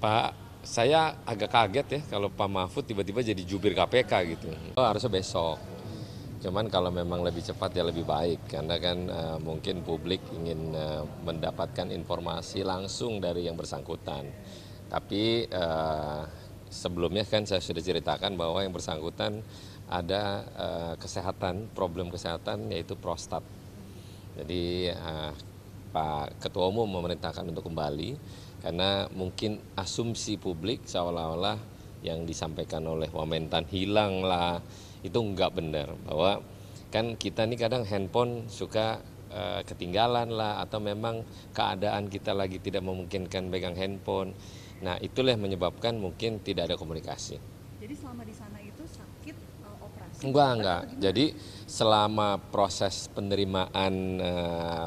Pak, saya agak kaget ya kalau Pak Mahfud tiba-tiba jadi jubir KPK gitu. Harusnya besok. Cuman kalau memang lebih cepat ya lebih baik karena kan mungkin publik ingin mendapatkan informasi langsung dari yang bersangkutan. Tapi sebelumnya kan saya sudah ceritakan bahwa yang bersangkutan ada problem kesehatan yaitu prostat. Jadi Pak Ketua Umum memerintahkan untuk kembali karena mungkin asumsi publik seolah-olah yang disampaikan oleh Wamentan hilang lah, itu enggak benar. Bahwa kan kita nih kadang handphone suka ketinggalan lah atau memang keadaan kita lagi tidak memungkinkan pegang handphone. Nah itulah yang menyebabkan mungkin tidak ada komunikasi. Jadi selama di sana itu sakit operasi? Enggak. Jadi selama proses penerimaan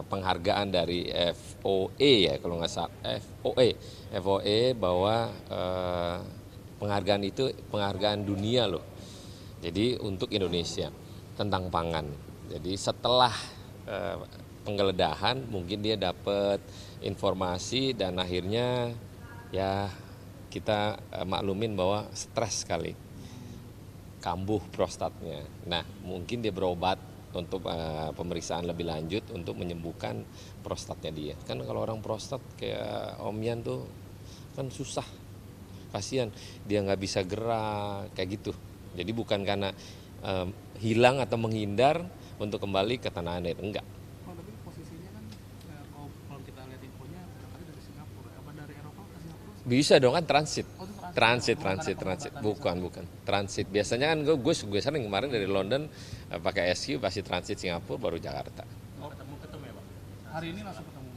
penghargaan dari FOE ya kalau nggak salah FOE bahwa penghargaan itu penghargaan dunia loh. Jadi untuk Indonesia tentang pangan. Jadi setelah penggeledahan mungkin dia dapat informasi dan akhirnya ya kita maklumin bahwa stres sekali. Kambuh prostatnya. Nah, mungkin dia berobat untuk pemeriksaan lebih lanjut untuk menyembuhkan prostatnya dia. Kan kalau orang prostat kayak Om Yan tuh kan susah. Kasihan, dia nggak bisa gerak kayak gitu. Jadi bukan karena hilang atau menghindar untuk kembali ke tanah air, enggak. Oh, tapi posisinya kan kalau kita lihat infonya berangkatnya dari Singapura, apa dari Eropa ke Singapura? Bisa dong kan transit. Oh, itu Transit. Bukan Bukan. Transit. Biasanya kan gue sering kemarin dari London pakai SQ pasti transit Singapura baru Jakarta. Oh, ketemu ya, Pak? Hari ini langsung ketemu.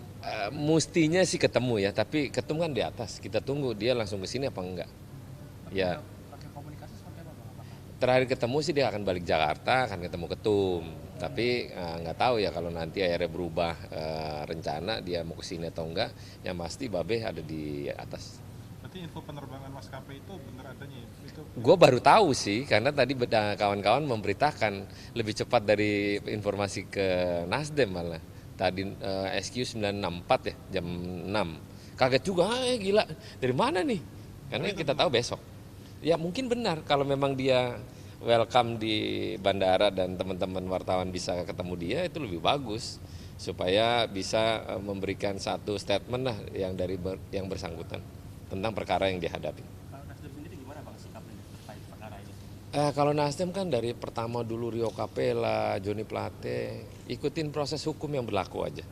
Mestinya sih ketemu ya, tapi ketemu kan di atas. Kita tunggu dia langsung ke sini apa enggak. Tapi Ya, pakai komunikasi seperti apa, Pak? Apakah terakhir ketemu sih dia akan balik Jakarta, akan ketemu ketum. Tapi nggak tahu ya kalau nanti akhirnya berubah rencana dia mau ke sini atau enggak. Yang pasti Babe ada di atas. Berarti info penerbangan maskapai itu benar adanya ya? Itu Gue baru tahu sih, karena tadi kawan-kawan memberitakan lebih cepat dari informasi ke Nasdem malah. Tadi SQ 964 ya, jam 6. Kaget juga, gila, dari mana nih? Karena kita tahu besok. Ya mungkin benar, kalau memang dia welcome di bandara dan teman-teman wartawan bisa ketemu dia, itu lebih bagus. Supaya bisa memberikan satu statement lah yang bersangkutan tentang perkara yang dihadapi. Kalau Nasdem sendiri gimana, Bang, sikapnya terkait perkara ini? Kalau Nasdem kan dari pertama dulu Rio Capella, Joni Plate, ikutin proses hukum yang berlaku aja.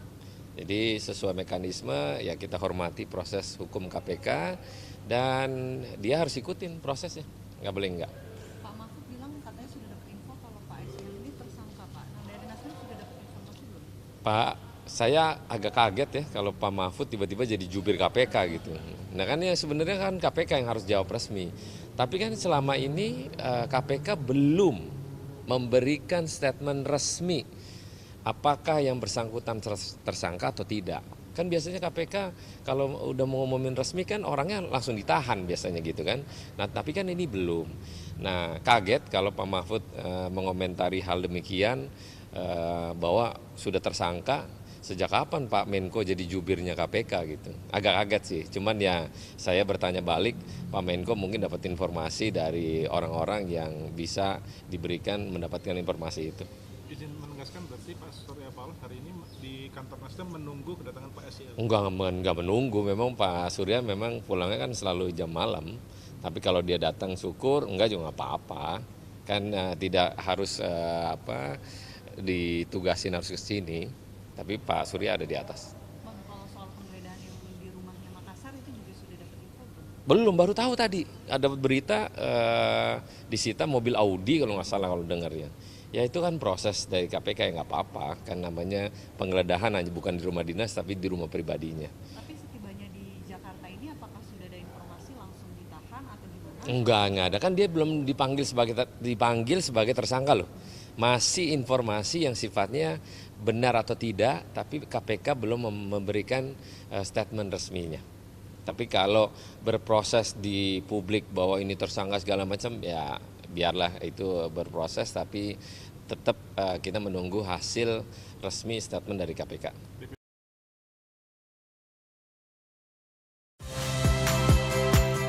Jadi sesuai mekanisme ya kita hormati proses hukum KPK dan dia harus ikutin prosesnya, nggak boleh enggak. Pak Mahfud bilang katanya sudah dapat info kalau Pak SL ini tersangka, Pak. Nah, dari Nasdem sudah dapat informasi belum? Pak, saya agak kaget ya kalau Pak Mahfud tiba-tiba jadi jubir KPK gitu. Nah kan ya sebenarnya kan KPK yang harus jawab resmi. Tapi kan selama ini KPK belum memberikan statement resmi apakah yang bersangkutan tersangka atau tidak. Kan biasanya KPK kalau udah mau ngumumin resmi kan orangnya langsung ditahan biasanya gitu kan. Nah tapi kan ini belum. Nah kaget kalau Pak Mahfud mengomentari hal demikian bahwa sudah tersangka. Sejak kapan Pak Menko jadi jubirnya KPK gitu? Agak kaget sih, cuman ya saya bertanya balik, Pak Menko mungkin dapat informasi dari orang-orang yang bisa diberikan mendapatkan informasi itu. izin menegaskan berarti Pak Surya Paloh hari ini di kantor Nasdem menunggu kedatangan Pak SIL. Enggak menunggu, memang Pak Surya memang pulangnya kan selalu jam malam. Tapi kalau dia datang syukur, enggak juga nggak apa-apa. Kan tidak harus ditugasin harus ke sini. Tapi Pak Surya ada di atas. Bang, kalau soal penggeledahan yang di rumahnya Makassar itu juga sudah dapat info belum? Belum, baru tahu tadi. Ada berita disita mobil Audi kalau nggak salah kalau dengar ya. Ya itu kan proses dari KPK ya nggak apa-apa. Kan namanya penggeledahan hanya bukan di rumah dinas tapi di rumah pribadinya. Tapi setibanya di Jakarta ini apakah sudah ada informasi langsung ditahan atau gimana? Enggak ada. Kan dia belum dipanggil sebagai tersangka loh. Masih informasi yang sifatnya benar atau tidak, tapi KPK belum memberikan statement resminya. Tapi kalau berproses di publik bahwa ini tersangka segala macam, ya biarlah itu berproses, tapi tetap kita menunggu hasil resmi statement dari KPK.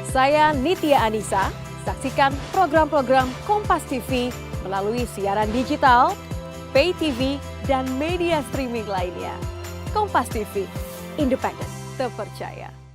Saya Nitya Anissa, saksikan program-program Kompas TV melalui siaran digital, pay TV, dan media streaming lainnya. Kompas TV, independen, terpercaya.